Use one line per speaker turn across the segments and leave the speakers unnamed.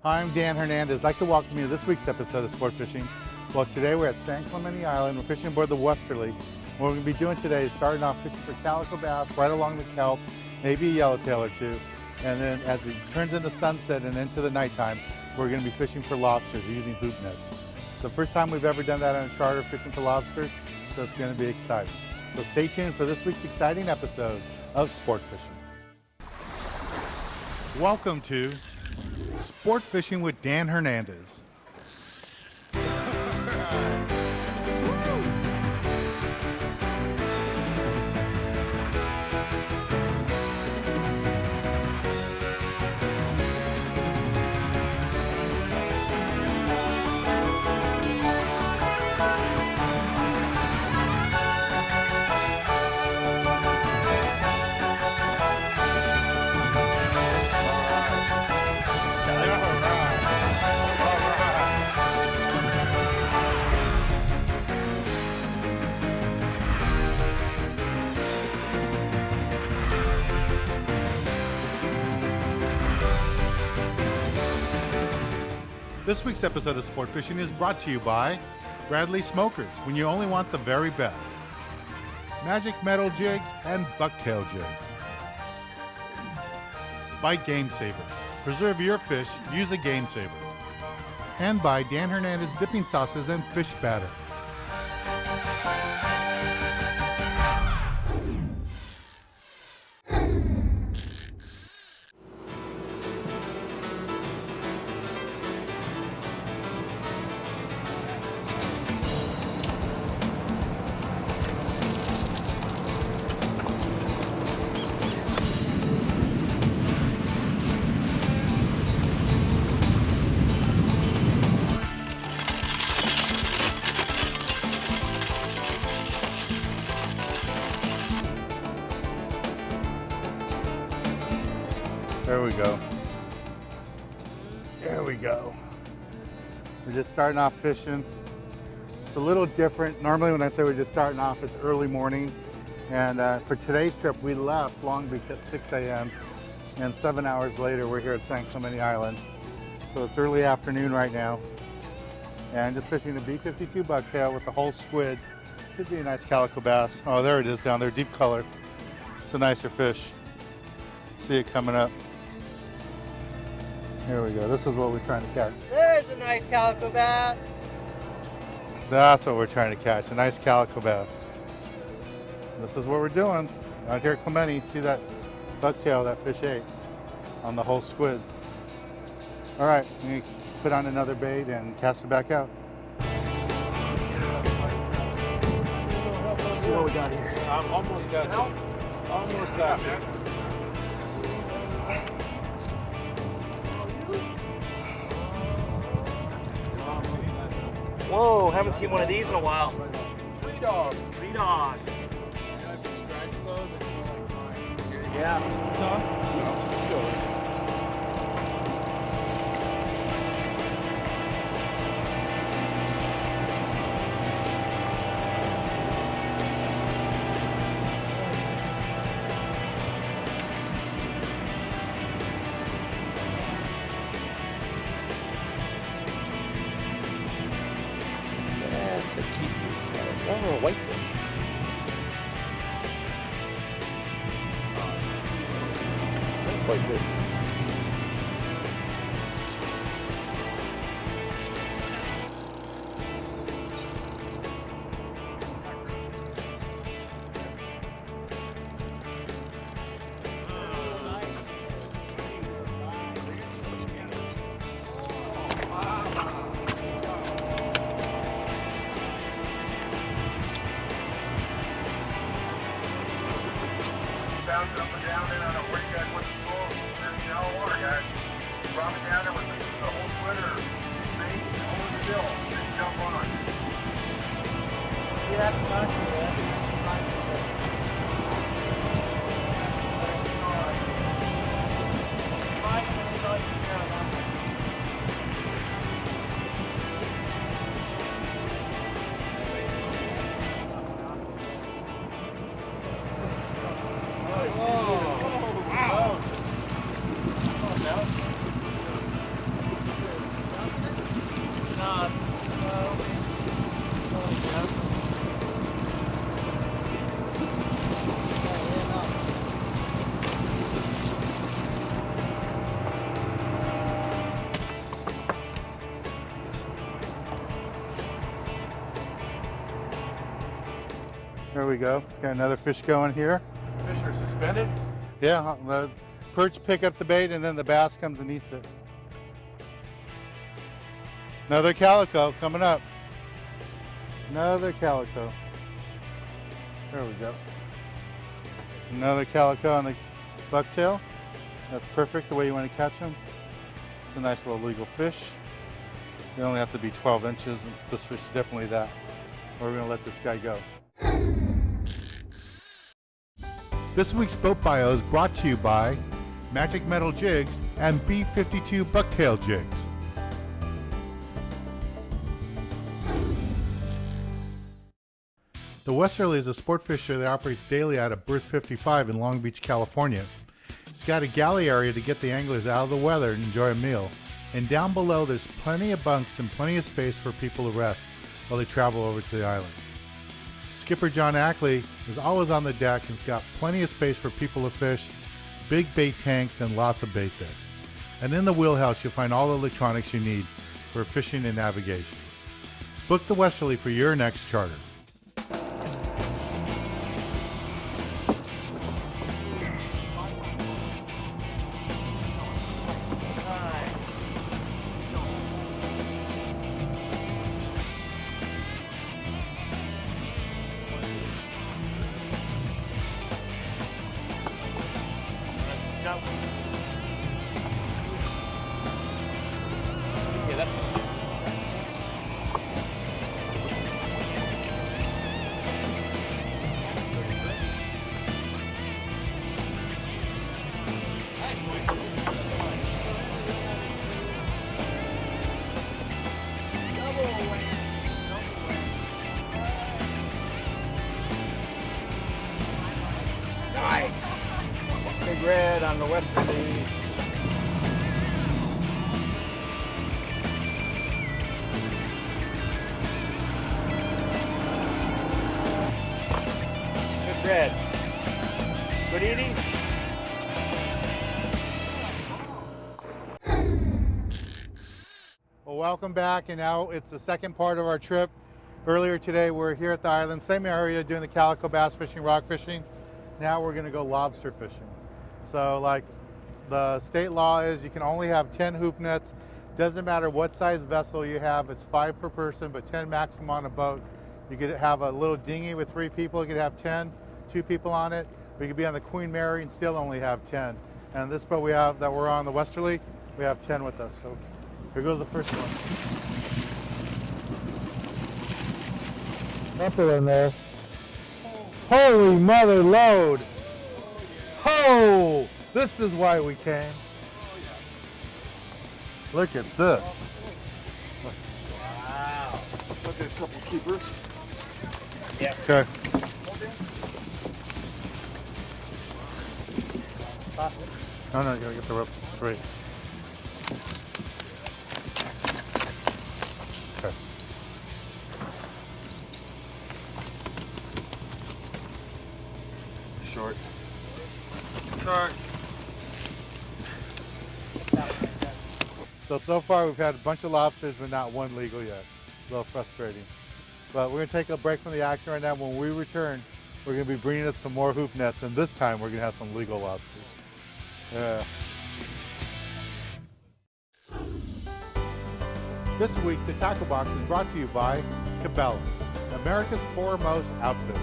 Hi, I'm Dan Hernandez. I'd like to welcome you to this week's episode of Sport Fishing. Well, today we're at San Clemente Island. We're fishing aboard the Westerly. What we're going to be doing today is starting off fishing for calico bass right along the kelp, maybe a yellowtail or two. And then as it turns into sunset and into the nighttime, we're going to be fishing for lobsters using hoop nets. It's the first time we've ever done that on a charter, fishing for lobsters, so it's going to be exciting. So stay tuned for this week's exciting episode of Sport Fishing. Welcome to Sport Fishing with Dan Hernandez. This week's episode of Sport Fishing is brought to you by Bradley Smokers, when you only want the very best. Magic Metal Jigs and Bucktail Jigs. By Game Saver. Preserve your fish, use a Game Saver. And by Dan Hernandez Dipping Sauces and Fish Batter. There we go. There we go. We're just starting off fishing. It's a little different. Normally when I say we're just starting off, it's early morning. And for today's trip, we left Long Beach at 6 a.m. And 7 hours later, we're here at San Clemente Island. So it's early afternoon right now. And just fishing a B52 bucktail with the whole squid. Should be a nice calico bass. Oh, there it is down there, deep color. It's a nicer fish. See it coming up. Here we go. This is what we're trying to catch.
There's a nice calico bass.
That's what we're trying to catch, a nice calico bass. This is what we're doing out here at Clemente. See that bucktail that fish ate on the whole squid. All right, we need to put on another bait and cast it back out.
Let's see what we got here.
I'm almost got it. Almost got it.
Whoa, haven't seen one of these in a while.
Tree dog.
Tree dog. Yeah.
Let's go.
That's a cute. Oh, a whitefish. That's whitefish.
Bouncing up and down there. I don't know where you guys went to school. There's shallow water, guys. Drop it down there with the whole squid or bait, hold it still. Then jump on.
Yeah, that's
There we go. Got another fish going here.
Fish are suspended.
Yeah, the perch pick up the bait and then the bass comes and eats it. Another calico coming up. Another calico. There we go. Another calico on the bucktail. That's perfect the way you want to catch them. It's a nice little legal fish. They only have to be 12 inches. And this fish is definitely that. We're going to let this guy go. This week's Boat Bio is brought to you by Magic Metal Jigs and B52 Bucktail Jigs. The Westerly is a sport fisher that operates daily out of Berth 55 in Long Beach, California. It's got a galley area to get the anglers out of the weather and enjoy a meal. And down below there's plenty of bunks and plenty of space for people to rest while they travel over to the islands. Skipper John Ackley is always on the deck and's got plenty of space for people to fish, big bait tanks, and lots of bait there. And in the wheelhouse you'll find all the electronics you need for fishing and navigation. Book the Westerly for your next charter.
Nice. Big red on the Westerly. Good red. Good eating.
Well, welcome back, and now it's the second part of our trip. Earlier today we're here at the island, same area, doing the calico bass fishing, rock fishing. Now we're going to go lobster fishing. So like the state law is you can only have 10 hoop nets. Doesn't matter what size vessel you have, it's 5 per person, but 10 maximum on a boat. You could have a little dinghy with 3 people, you could have 10, 2 people on it. We could be on the Queen Mary and still only have 10. And this boat we have that we're on, the Westerly, we have 10 with us. So here goes the first one. Couple in there. Holy mother load! Oh, this is why we came. Look at this.
Wow.
Look at a couple keepers.
Yeah.
Okay. No, you gotta get the ropes straight. Okay.
Short. Short.
So far we've had a bunch of lobsters, but not one legal yet. A little frustrating. But we're gonna take a break from the action right now. When we return, we're gonna be bringing up some more hoop nets, and this time we're gonna have some legal lobsters. Yeah. This week, the Tackle Box is brought to you by Cabela's, America's foremost outfitter.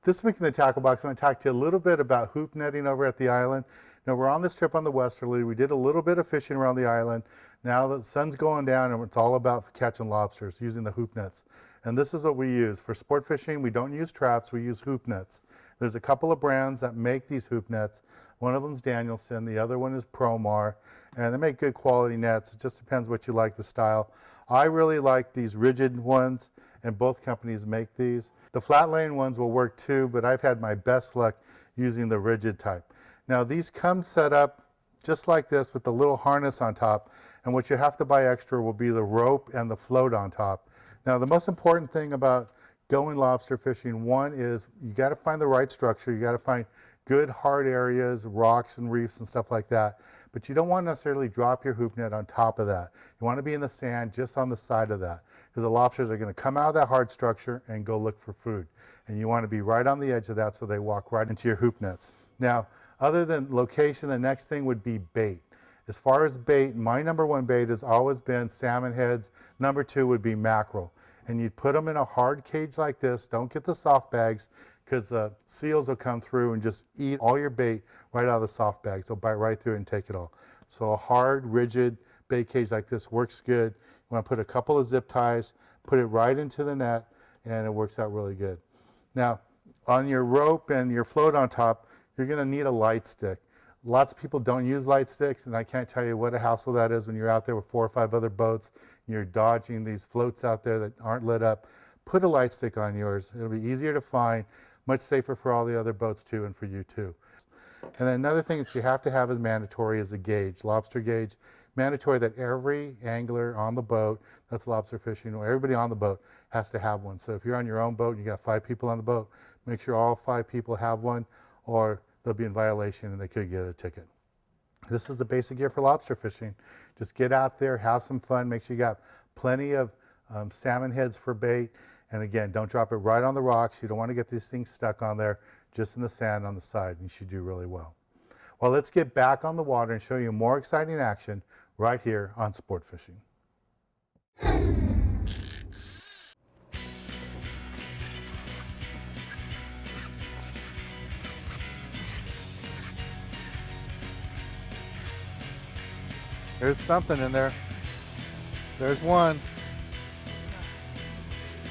This week in the Tackle Box, I'm going to talk to you a little bit about hoop netting over at the island. Now, we're on this trip on the Westerly. We did a little bit of fishing around the island. Now the sun's going down and it's all about catching lobsters using the hoop nets. And this is what we use. For sport fishing, we don't use traps, we use hoop nets. There's a couple of brands that make these hoop nets. One of them is Danielson, the other one is Promar, and they make good quality nets. It just depends what you like, the style. I really like these rigid ones, and both companies make these. The flat laying ones will work too, but I've had my best luck using the rigid type. Now these come set up just like this with the little harness on top, and what you have to buy extra will be the rope and the float on top. Now the most important thing about going lobster fishing, one is you got to find the right structure, you got to find good hard areas, rocks and reefs and stuff like that. But you don't want to necessarily drop your hoop net on top of that. You want to be in the sand just on the side of that, because the lobsters are going to come out of that hard structure and go look for food. And you want to be right on the edge of that so they walk right into your hoop nets. Now, other than location, the next thing would be bait. As far as bait, my number one bait has always been salmon heads. Number two would be mackerel. And you'd put them in a hard cage like this. Don't get the soft bags, because the seals will come through and just eat all your bait right out of the soft bags. They'll bite right through it and take it all. So a hard, rigid bait cage like this works good. You want to put a couple of zip ties, put it right into the net, and it works out really good. Now, on your rope and your float on top, you're going to need a light stick. Lots of people don't use light sticks, and I can't tell you what a hassle that is when you're out there with 4 or 5 other boats and you're dodging these floats out there that aren't lit up. Put a light stick on yours. It'll be easier to find, much safer for all the other boats too, and for you too. And then another thing that you have to have is mandatory is a gauge, lobster gauge. Mandatory that every angler on the boat that's lobster fishing, or everybody on the boat, has to have one. So if you're on your own boat and you got 5 people on the boat, make sure all 5 people have one, or they'll be in violation and they could get a ticket. This is the basic gear for lobster fishing. Just get out there, have some fun, make sure you got plenty of salmon heads for bait. And again, don't drop it right on the rocks. You don't want to get these things stuck on there, just in the sand on the side. You should do really well. Well, let's get back on the water and show you more exciting action right here on Sport Fishing. There's something in there. There's one.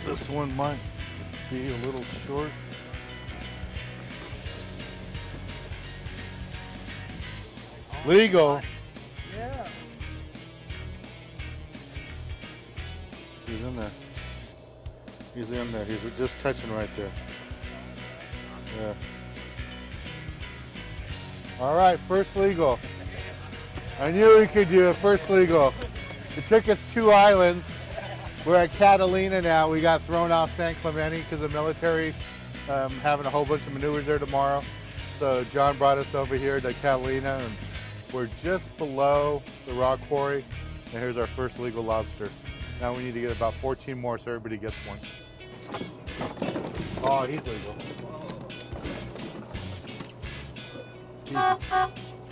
This one might be a little short. Legal.
Yeah.
He's in there. He's in there. He's just touching right there. Yeah. All right, first legal. I knew we could do it. First legal. It took us 2 islands. We're at Catalina now. We got thrown off San Clemente because the military having a whole bunch of maneuvers there tomorrow. So John brought us over here to Catalina, and we're just below the rock quarry. And here's our first legal lobster. Now we need to get about 14 more so everybody gets one. Oh, he's legal.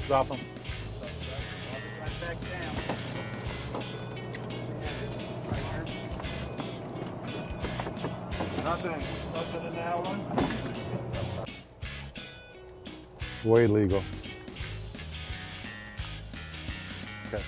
Drop him.
Back down.
Nothing.
Nothing in that one.
Way legal. Okay.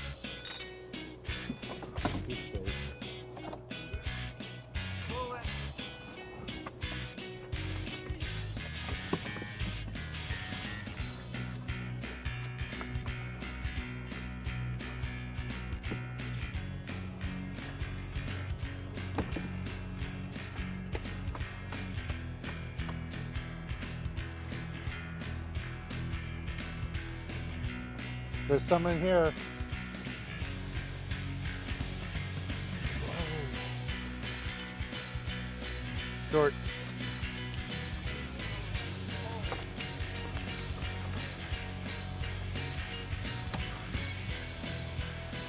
There's some in here. Short.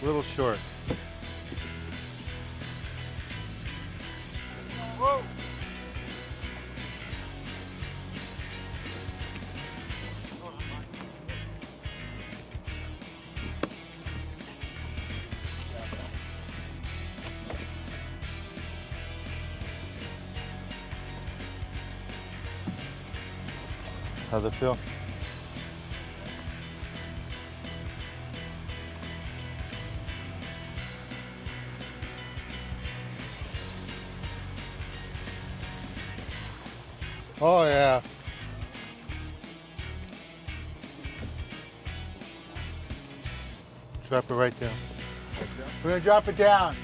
Little short.
Whoa.
How's it feel? Oh yeah. Drop it right down. We're gonna drop it down.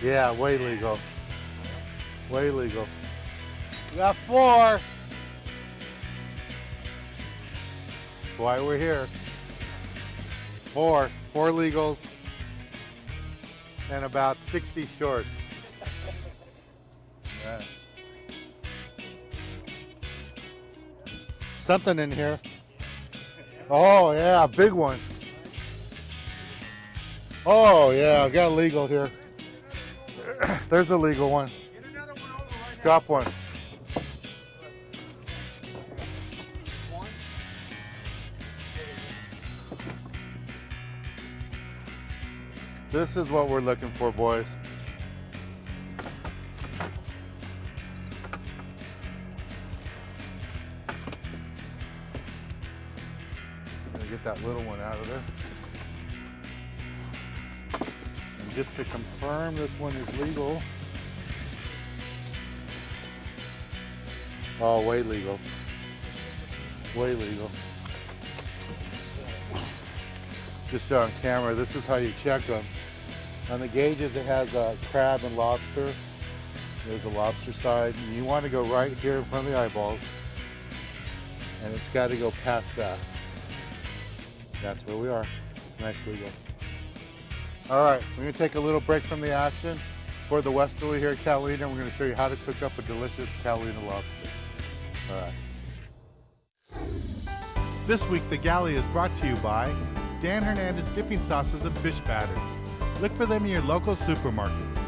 Yeah, way legal. Way legal. We got 4. That's why we're here. 4 legals. and about 60 shorts. Yeah. Something in here. Oh yeah, big one. Oh yeah, I got a legal here. There's a legal one. Drop one. This is what we're looking for, boys. Gonna get that little one out of there. And just to confirm this one is legal. Oh, way legal. Way legal. Just on camera, this is how you check them. On the gauges, it has crab and lobster. There's a lobster side. And you want to go right here in front of the eyeballs. And it's got to go past that. That's where we are. Nice legal. All right, we're going to take a little break from the action for the Westerly here at Catalina. We're going to show you how to cook up a delicious Catalina lobster. All right.
This week, the Galley is brought to you by Dan Hernandez Dipping Sauces and Fish Batters. Look for them in your local supermarkets.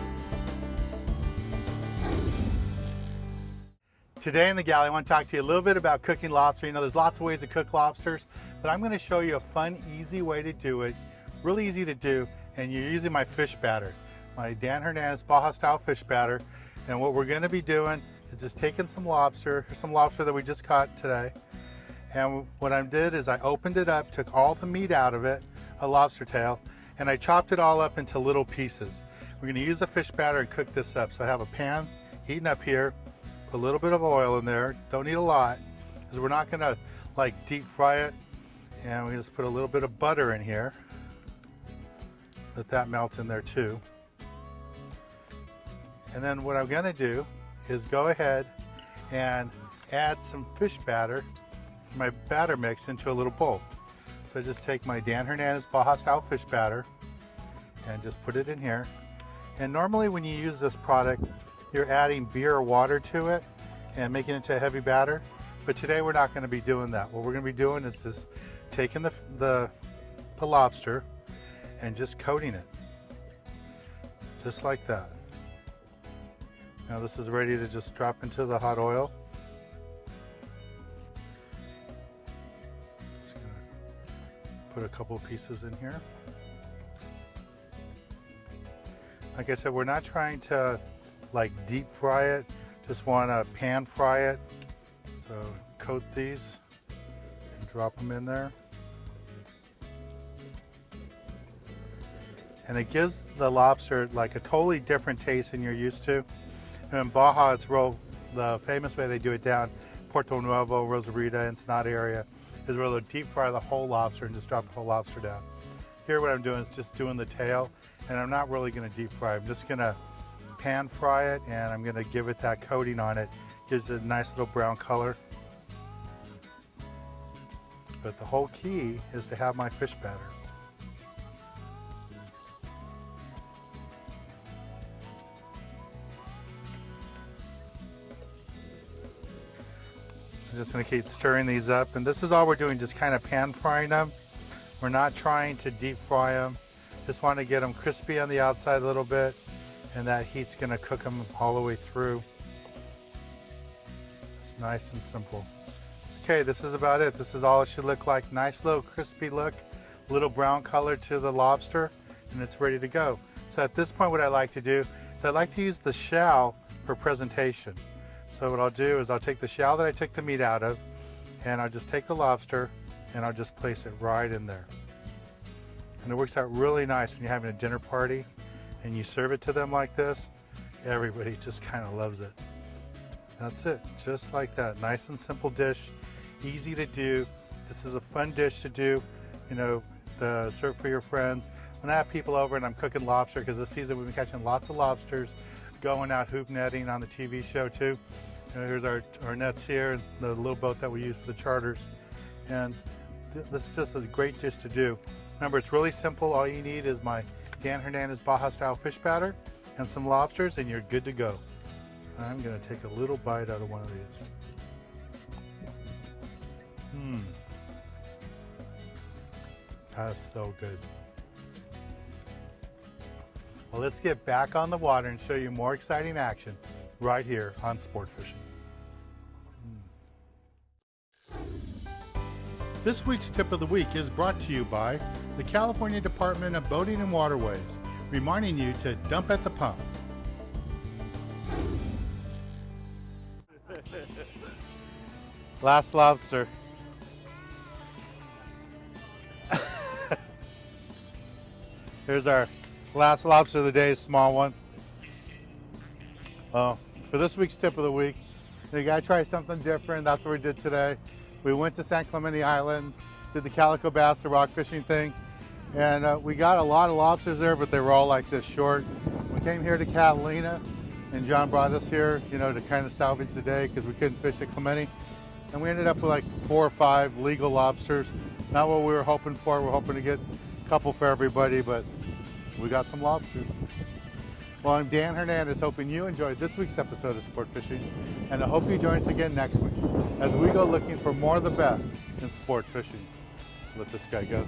Today in the Galley, I want to talk to you a little bit about cooking lobster. You know, there's lots of ways to cook lobsters, but I'm going to show you a fun, easy way to do it. Really easy to do, and you're using my fish batter, my Dan Hernandez Baja style fish batter. And what we're going to be doing is just taking some lobster that we just caught today. And what I did is I opened it up, took all the meat out of it, a lobster tail, and I chopped it all up into little pieces. We're going to use the fish batter and cook this up. So I have a pan heating up here, put a little bit of oil in there, don't need a lot, because we're not going to like deep fry it. And we just put a little bit of butter in here. Let that melt in there too. And then what I'm going to do is go ahead and add some fish batter, my batter mix, into a little bowl. So I just take my Dan Hernandez Baja style fish batter and just put it in here. And normally when you use this product, you're adding beer or water to it and making it into a heavy batter. But today we're not going to be doing that. What we're going to be doing is just taking the lobster and just coating it. Just like that. Now this is ready to just drop into the hot oil. Put a couple pieces in here. Like I said, we're not trying to like deep fry it, just want to pan fry it. So coat these and drop them in there. And it gives the lobster like a totally different taste than you're used to. And in Baja, it's the famous way they do it down Puerto Nuevo, Rosarita, Ensenada area, is where they'll deep fry the whole lobster and just drop the whole lobster down. Here what I'm doing is just doing the tail, and I'm not really going to deep fry. I'm just going to pan fry it, and I'm going to give it that coating on it. Gives it a nice little brown color. But the whole key is to have my fish batter. I'm just going to keep stirring these up, and this is all we're doing, just kind of pan frying them. We're not trying to deep fry them. Just want to get them crispy on the outside a little bit, and that heat's going to cook them all the way through. It's nice and simple. Okay, this is about it. This is all it should look like. Nice little crispy look, little brown color to the lobster, and it's ready to go. So at this point, what I like to do is I like to use the shell for presentation. So what I'll do is I'll take the shell that I took the meat out of, and I'll just take the lobster and I'll just place it right in there. And it works out really nice when you're having a dinner party and you serve it to them like this. Everybody just kind of loves it. That's it, just like that. Nice and simple dish, easy to do. This is a fun dish to do, you know, to serve for your friends. When I have people over and I'm cooking lobster, because this season we've been catching lots of lobsters, going out hoop netting on the TV show too. You know, here's our nets here, the little boat that we use for the charters. And this is just a great dish to do. Remember, it's really simple. All you need is my Dan Hernandez Baja style fish batter, and some lobsters, and you're good to go. I'm gonna take a little bite out of one of these. That is so good. Well, let's get back on the water and show you more exciting action right here on Sport Fishing. This week's tip of the week is brought to you by the California Department of Boating and Waterways, reminding you to dump at the pump. Last lobster. Here's our last lobster of the day, small one. For this week's tip of the week, you gotta try something different. That's what we did today. We went to San Clemente Island, did the calico bass, the rock fishing thing, and we got a lot of lobsters there, but they were all like this short. We came here to Catalina, and John brought us here, you know, to kind of salvage the day because we couldn't fish at Clemente. And we ended up with like 4 or 5 legal lobsters. Not what we were hoping for. We're hoping to get a couple for everybody, but we got some lobsters. Well, I'm Dan Hernandez, hoping you enjoyed this week's episode of Sport Fishing, and I hope you join us again next week as we go looking for more of the best in sport fishing. Let this guy go.